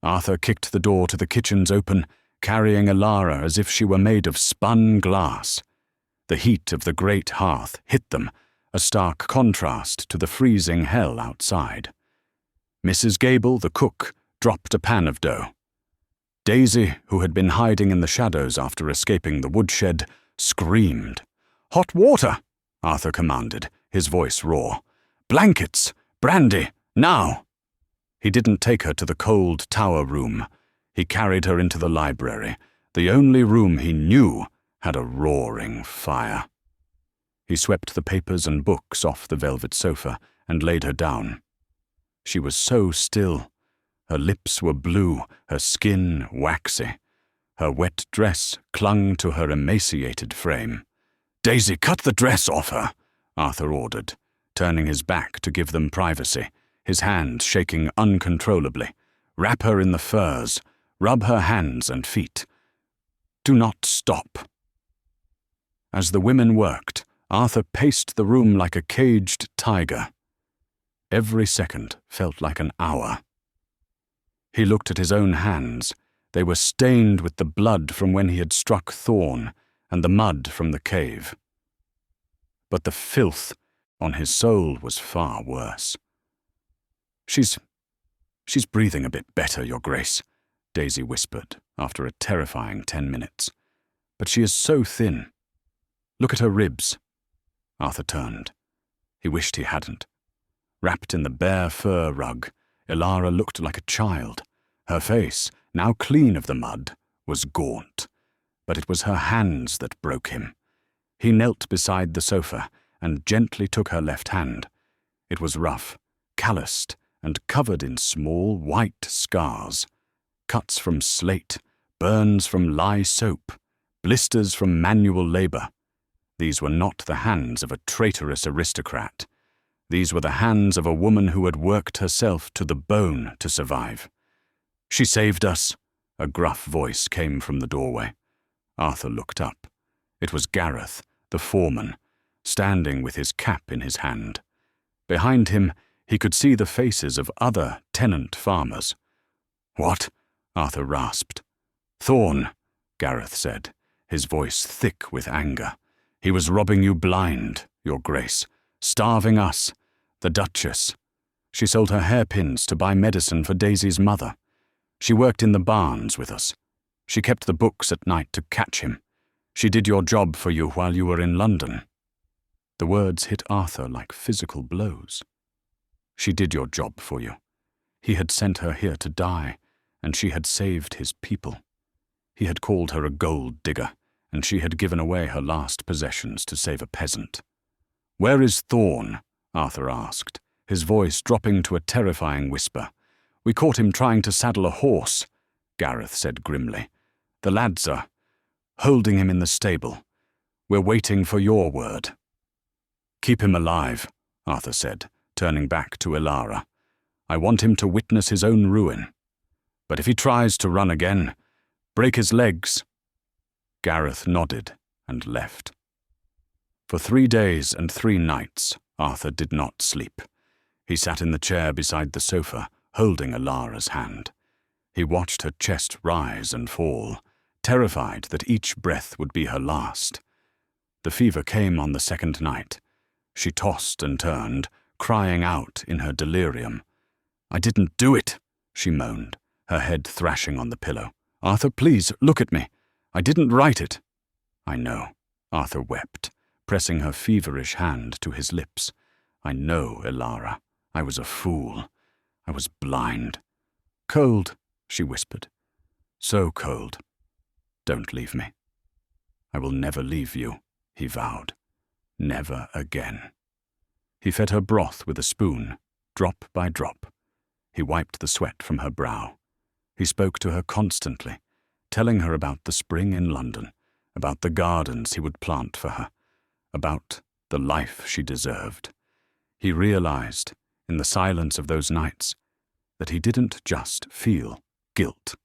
A: Arthur kicked the door to the kitchens open, carrying Elara as if she were made of spun glass. The heat of the great hearth hit them, a stark contrast to the freezing hell outside. Mrs. Gable, the cook, dropped a pan of dough. Daisy, who had been hiding in the shadows after escaping the woodshed, screamed. "Hot water!" Arthur commanded, his voice raw. "Blankets! Brandy! Now!" He didn't take her to the cold tower room. He carried her into the library, the only room he knew had a roaring fire. He swept the papers and books off the velvet sofa and laid her down. She was so still. Her lips were blue, her skin waxy. Her wet dress clung to her emaciated frame. "Daisy, cut the dress off her," Arthur ordered, turning his back to give them privacy, his hand shaking uncontrollably. "Wrap her in the furs. Rub her hands and feet. Do not stop." As the women worked, Arthur paced the room like a caged tiger. Every second felt like an hour. He looked at his own hands, They were stained with the blood from when he had struck Thorn and the mud from the cave. But the filth on his soul was far worse. She's breathing a bit better, Your Grace, Daisy whispered after a terrifying 10 minutes. But she is so thin. Look at her ribs. Arthur turned. He wished he hadn't. Wrapped in the bare fur rug, Elara looked like a child. Her face, now clean of the mud, was gaunt. But it was her hands that broke him. He knelt beside the sofa and gently took her left hand. It was rough, calloused, and covered in small white scars. Cuts from slate, burns from lye soap, blisters from manual labor. These were not the hands of a traitorous aristocrat. These were the hands of a woman who had worked herself to the bone to survive. She saved us, a gruff voice came from the doorway. Arthur looked up. It was Gareth, the foreman, standing with his cap in his hand. Behind him, he could see the faces of other tenant farmers. "What?" Arthur rasped. "Thorn," Gareth said, his voice thick with anger. "He was robbing you blind, Your Grace, starving us, the Duchess. She sold her hairpins to buy medicine for Daisy's mother. She worked in the barns with us. She kept the books at night to catch him. She did your job for you while you were in London." The words hit Arthur like physical blows. She did your job for you. He had sent her here to die, and she had saved his people. He had called her a gold digger, and she had given away her last possessions to save a peasant. "Where is Thorn?" Arthur asked, his voice dropping to a terrifying whisper. "We caught him trying to saddle a horse," Gareth said grimly. "The lads are holding him in the stable. We're waiting for your word." "Keep him alive," Arthur said, turning back to Elara. "I want him to witness his own ruin. But if he tries to run again, break his legs." Gareth nodded and left. For 3 days and 3 nights, Arthur did not sleep. He sat in the chair beside the sofa, holding Elara's hand. He watched her chest rise and fall, terrified that each breath would be her last. The fever came on the 2nd night. She tossed and turned, crying out in her delirium. "I didn't do it," she moaned, her head thrashing on the pillow. "Arthur, please, look at me. I didn't write it." "I know," Arthur wept, pressing her feverish hand to his lips. "I know, Elara. I was a fool. I was blind." "Cold," she whispered. "So cold. Don't leave me." "I will never leave you," he vowed. "Never again." He fed her broth with a spoon, drop by drop. He wiped the sweat from her brow. He spoke to her constantly, telling her about the spring in London, about the gardens he would plant for her, about the life she deserved. He realized, in the silence of those nights, that he didn't just feel guilt.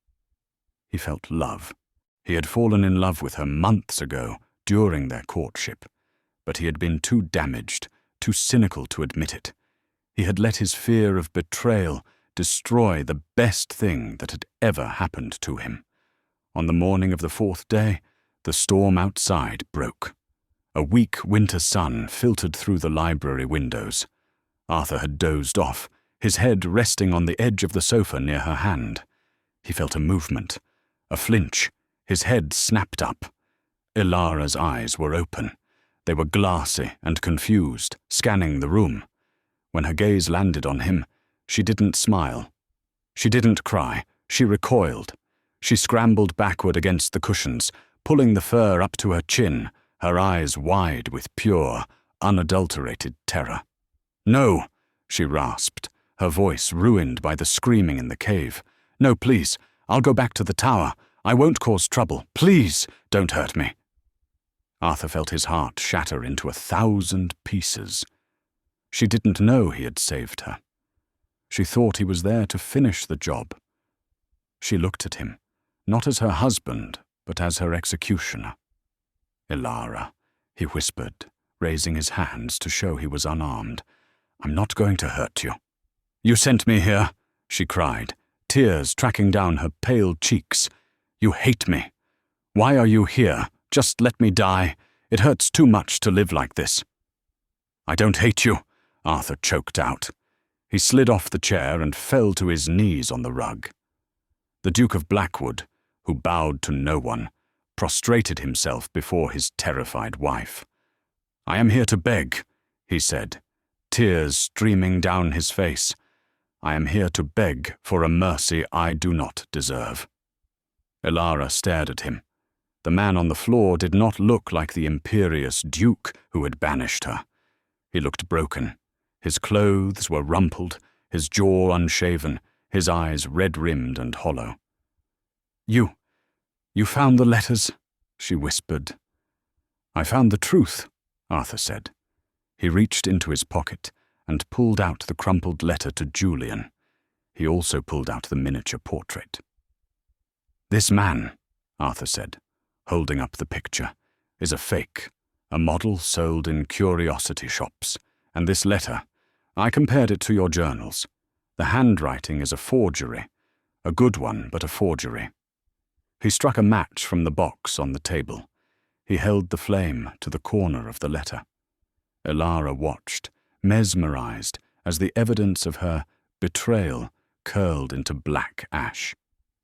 A: He felt love. He had fallen in love with her months ago during their courtship, but he had been too damaged, too cynical to admit it. He had let his fear of betrayal destroy the best thing that had ever happened to him. On the morning of the 4th day, the storm outside broke. A weak winter sun filtered through the library windows. Arthur had dozed off, his head resting on the edge of the sofa near her hand. He felt a movement, a flinch. His head snapped up. Elara's eyes were open. They were glassy and confused, scanning the room. When her gaze landed on him, she didn't smile. She didn't cry. She recoiled. She scrambled backward against the cushions, pulling the fur up to her chin, her eyes wide with pure, unadulterated terror. "No," she rasped, her voice ruined by the screaming in the cave. "No, please, I'll go back to the tower. I won't cause trouble. Please, don't hurt me." Arthur felt his heart shatter into 1,000 pieces. She didn't know he had saved her. She thought he was there to finish the job. She looked at him, not as her husband, but as her executioner. "Elara," he whispered, raising his hands to show he was unarmed. "I'm not going to hurt you." "You sent me here," she cried, tears tracking down her pale cheeks. "You hate me. Why are you here? Just let me die. It hurts too much to live like this." "I don't hate you," Arthur choked out. He slid off the chair and fell to his knees on the rug. The Duke of Blackwood, who bowed to no one, prostrated himself before his terrified wife. "I am here to beg," he said, tears streaming down his face. "I am here to beg for a mercy I do not deserve." Elara stared at him. The man on the floor did not look like the imperious duke who had banished her. He looked broken. His clothes were rumpled, his jaw unshaven, his eyes red-rimmed and hollow. You found the letters," she whispered. "I found the truth," Arthur said. He reached into his pocket and pulled out the crumpled letter to Julian. He also pulled out the miniature portrait. "This man," Arthur said, holding up the picture, "is a fake, a model sold in curiosity shops. And this letter, I compared it to your journals. The handwriting is a forgery, a good one, but a forgery." He struck a match from the box on the table. He held the flame to the corner of the letter. Elara watched, mesmerized, as the evidence of her betrayal curled into black ash.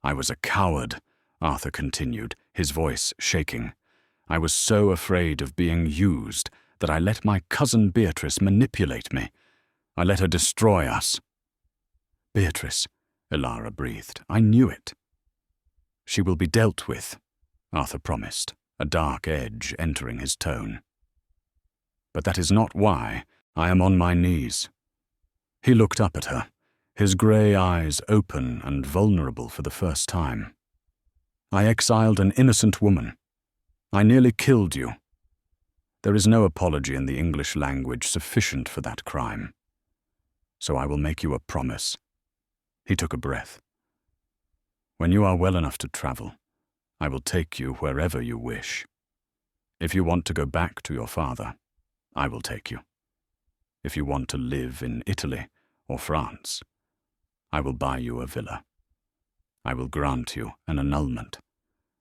A: "I was a coward," Arthur continued, his voice shaking. "I was so afraid of being used that I let my cousin Beatrice manipulate me. I let her destroy us." "Beatrice," Elara breathed. "I knew it." "She will be dealt with," Arthur promised, a dark edge entering his tone. "But that is not why I am on my knees." He looked up at her, his grey eyes open and vulnerable for the first time. "I exiled an innocent woman. I nearly killed you. There is no apology in the English language sufficient for that crime. So I will make you a promise." He took a breath. "When you are well enough to travel, I will take you wherever you wish. If you want to go back to your father, I will take you. If you want to live in Italy or France, I will buy you a villa. I will grant you an annulment.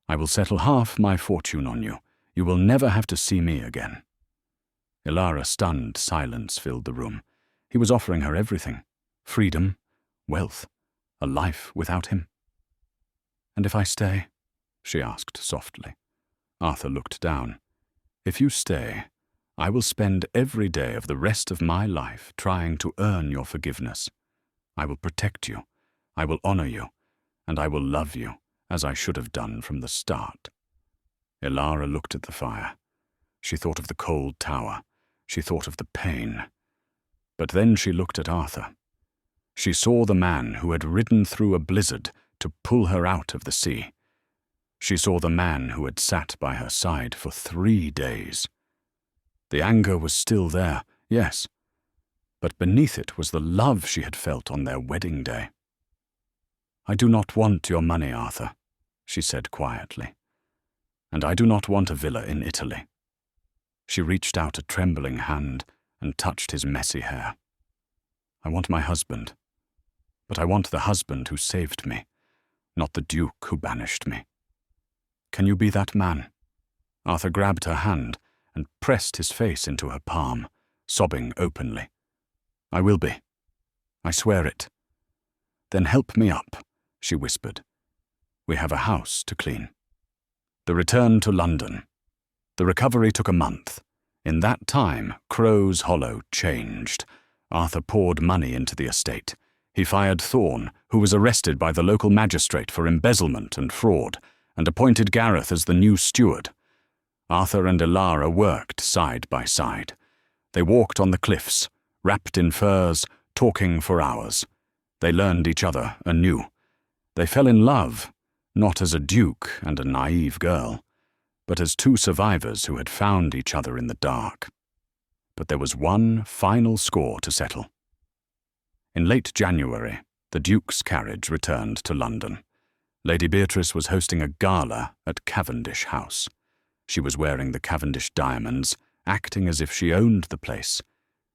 A: I will settle half my fortune on you. You will never have to see me again." Elara, stunned silence filled the room. He was offering her everything: freedom, wealth, a life without him. "And if I stay?" she asked softly. Arthur looked down. "If you stay, I will spend every day of the rest of my life trying to earn your forgiveness. I will protect you, I will honor you, and I will love you as I should have done from the start." Elara looked at the fire. She thought of the cold tower. She thought of the pain. But then she looked at Arthur. She saw the man who had ridden through a blizzard to pull her out of the sea. She saw the man who had sat by her side for 3 days. The anger was still there, yes, but beneath it was the love she had felt on their wedding day. "I do not want your money, Arthur," she said quietly. "And I do not want a villa in Italy." She reached out a trembling hand and touched his messy hair. "I want my husband, but I want the husband who saved me, not the duke who banished me. Can you be that man?" Arthur grabbed her hand and pressed his face into her palm, sobbing openly. "I will be. I swear it." "Then help me up," she whispered. "We have a house to clean." The return to London. The recovery took a month. In that time, Crow's Hollow changed. Arthur poured money into the estate. He fired Thorne, who was arrested by the local magistrate for embezzlement and fraud, and appointed Gareth as the new steward. Arthur and Elara worked side by side. They walked on the cliffs, wrapped in furs, talking for hours. They learned each other anew. They fell in love, not as a duke and a naive girl, but as two survivors who had found each other in the dark. But there was one final score to settle. In late January, the Duke's carriage returned to London. Lady Beatrice was hosting a gala at Cavendish House. She was wearing the Cavendish diamonds, acting as if she owned the place.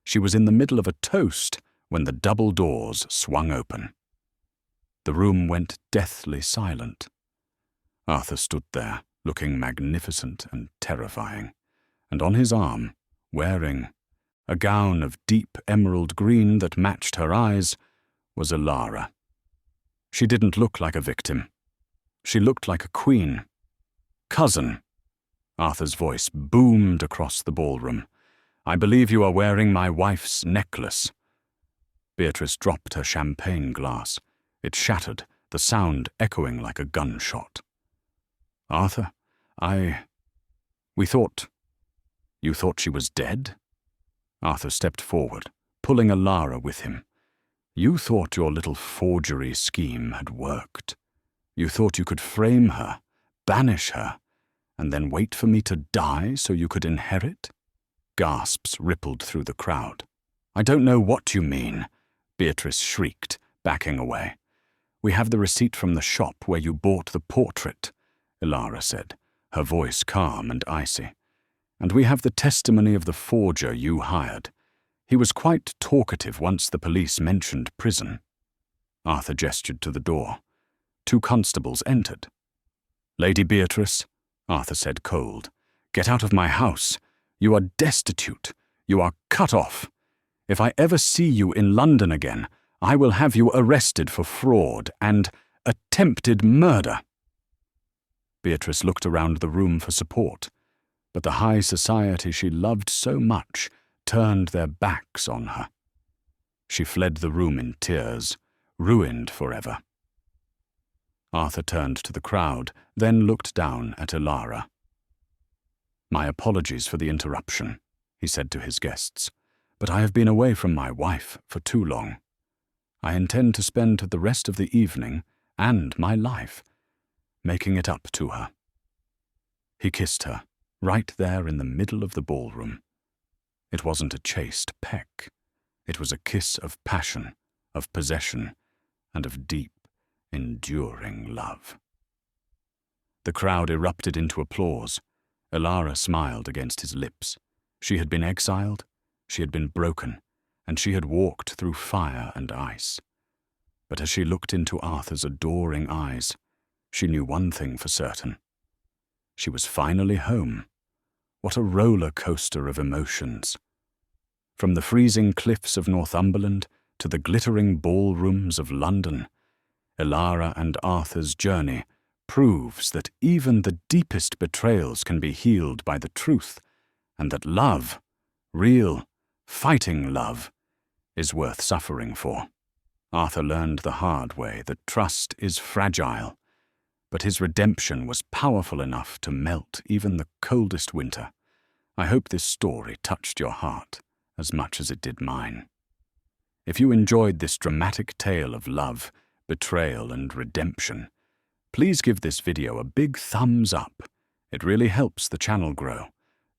A: She was in the middle of a toast when the double doors swung open. The room went deathly silent. Arthur stood there, looking magnificent and terrifying, and on his arm, wearing a gown of deep emerald green that matched her eyes, was Elara. She didn't look like a victim. She looked like a queen. "Cousin," Arthur's voice boomed across the ballroom, "I believe you are wearing my wife's necklace." Beatrice dropped her champagne glass. It shattered, the sound echoing like a gunshot. "Arthur, we thought... You thought she was dead?" Arthur stepped forward, pulling Elara with him. "You thought your little forgery scheme had worked. You thought you could frame her, banish her, and then wait for me to die so you could inherit?" Gasps rippled through the crowd. "I don't know what you mean," Beatrice shrieked, backing away. "We have the receipt from the shop where you bought the portrait," Elara said, her voice calm and icy. "And we have the testimony of the forger you hired. He was quite talkative once the police mentioned prison." Arthur gestured to the door. 2 constables entered. "Lady Beatrice," Arthur said cold, "get out of my house. You are destitute. You are cut off. If I ever see you in London again, I will have you arrested for fraud and attempted murder." Beatrice looked around the room for support, but the high society she loved so much turned their backs on her. She fled the room in tears, ruined forever. Arthur turned to the crowd, then looked down at Elara. "My apologies for the interruption," he said to his guests, "but I have been away from my wife for too long. I intend to spend the rest of the evening, and my life, making it up to her." He kissed her, right there in the middle of the ballroom. It wasn't a chaste peck. It was a kiss of passion, of possession, and of deep, enduring love. The crowd erupted into applause. Elara smiled against his lips. She had been exiled, she had been broken, and she had walked through fire and ice. But as she looked into Arthur's adoring eyes, she knew one thing for certain. She was finally home. What a roller coaster of emotions. From the freezing cliffs of Northumberland to the glittering ballrooms of London, Elara and Arthur's journey proves that even the deepest betrayals can be healed by the truth, and that love, real, fighting love, is worth suffering for. Arthur learned the hard way that trust is fragile, but his redemption was powerful enough to melt even the coldest winter. I hope this story touched your heart as much as it did mine. If you enjoyed this dramatic tale of love, betrayal, and redemption, please give this video a big thumbs up. It really helps the channel grow.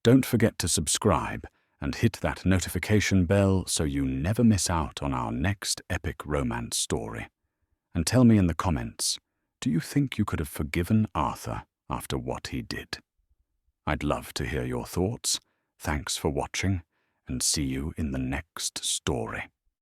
A: Don't forget to subscribe and hit that notification bell so you never miss out on our next epic romance story. And tell me in the comments, do you think you could have forgiven Arthur after what he did? I'd love to hear your thoughts. Thanks for watching, and see you in the next story.